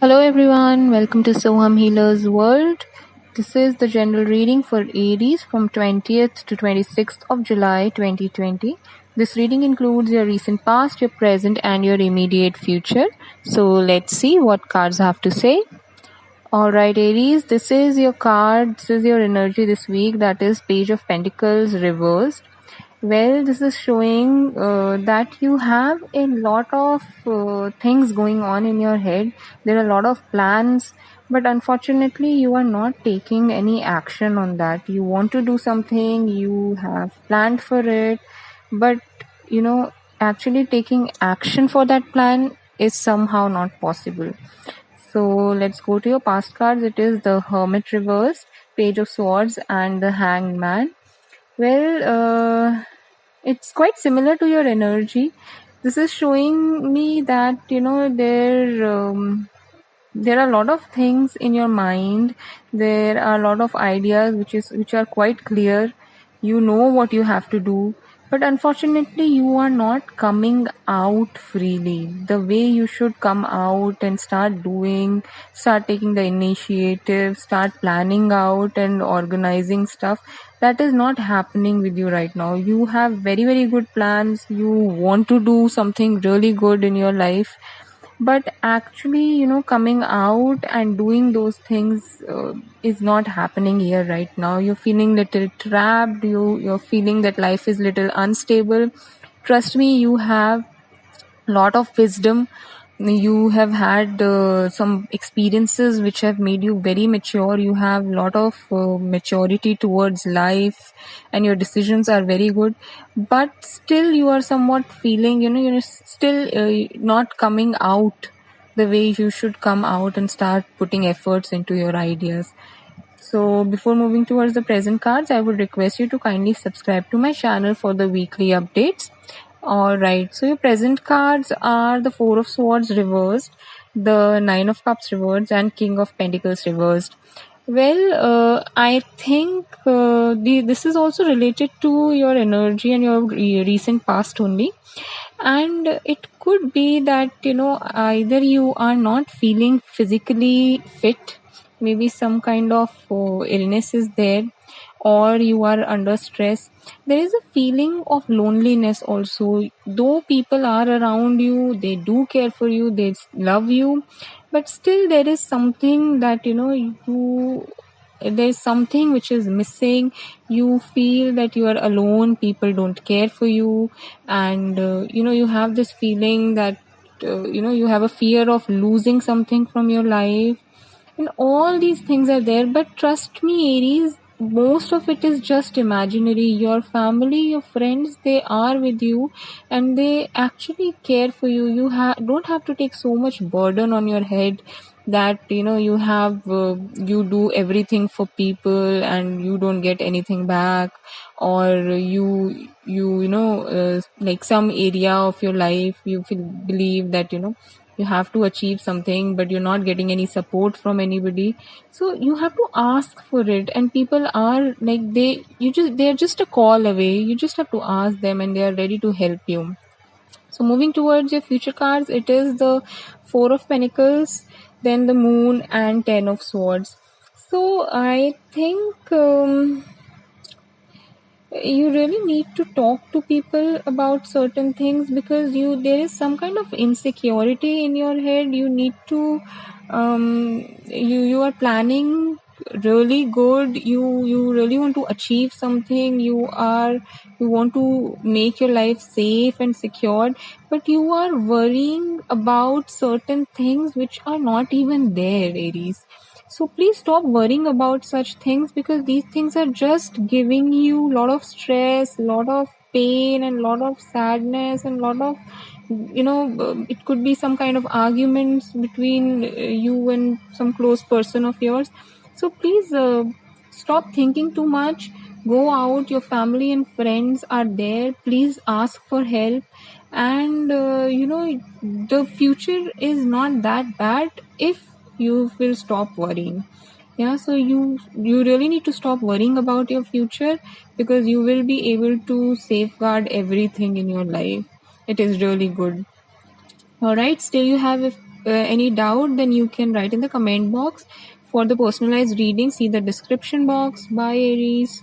Hello everyone, welcome to Soham Healer's World. This is the general reading for Aries from 20th to 26th of July 2020. This reading includes your recent past, your present and your immediate future. So let's see what cards have to say. Alright Aries, this is your card, this is your energy this week, that is Page of Pentacles reversed. Well, this is showing that you have a lot of things going on in your head. There are a lot of plans, but unfortunately you are not taking any action on that. You want to do something, you have planned for it, but actually taking action for that plan is somehow not possible. So let's go to your past cards. It is the Hermit reversed, Page of Swords and the Hanged Man. Well, it's quite similar to your energy. This is showing me that there are a lot of things in your mind. There are a lot of ideas which are quite clear. You know what you have to do, but unfortunately you are not coming out freely the way you should come out and start taking the initiative, start planning out and organizing stuff. That is not happening with you right now. You have very, very good plans. You want to do something really good in your life, but actually coming out and doing those things is not happening here right now. You're feeling little trapped. You're feeling that life is little unstable. Trust me, you have lot of wisdom. You have had some experiences which have made you very mature. You have lot of maturity towards life and your decisions are very good, but still you are somewhat feeling you're still not coming out the way you should come out and start putting efforts into your ideas. So before moving towards the present cards, I would request you to kindly subscribe to my channel for the weekly updates. Alright, so your present cards are the Four of Swords reversed, the Nine of Cups reversed and King of Pentacles reversed. Well, I think this is also related to your energy and your recent past only. And it could be that either you are not feeling physically fit, maybe some kind of illness is there, or you are under stress. There is a feeling of loneliness also. Though people are around you, they do care for you, they love you, but still there is something that there's something which is missing. You feel that you are alone, people don't care for you, and you have this feeling that you have a fear of losing something from your life, and all these things are there. But trust me Aries, most of it is just imaginary. Your family, your friends, they are with you and they actually care for you. You don't have to take so much burden on your head that you do everything for people and you don't get anything back, or like some area of your life you believe that you have to achieve something but you're not getting any support from anybody. So you have to ask for it, and people are like they're just a call away. You just have to ask them and they are ready to help you. So moving towards your future cards, it is the Four of Pentacles, then the Moon and Ten of Swords. So I think you really need to talk to people about certain things, because there is some kind of insecurity in your head. You need to you are planning really good. You really want to achieve something. You want to make your life safe and secured, but you are worrying about certain things which are not even there, Aries. So please stop worrying about such things, because these things are just giving you a lot of stress, a lot of pain and a lot of sadness and a lot of it could be some kind of arguments between you and some close person of yours. So please stop thinking too much. Go out, your family and friends are there. Please ask for help, and the future is not that bad if you will stop worrying. Yeah, so you really need to stop worrying about your future, because you will be able to safeguard everything in your life. It is really good. All right, still you have any doubt, then you can write in the comment box. For the personalized reading, see the description box. Bye, Aries.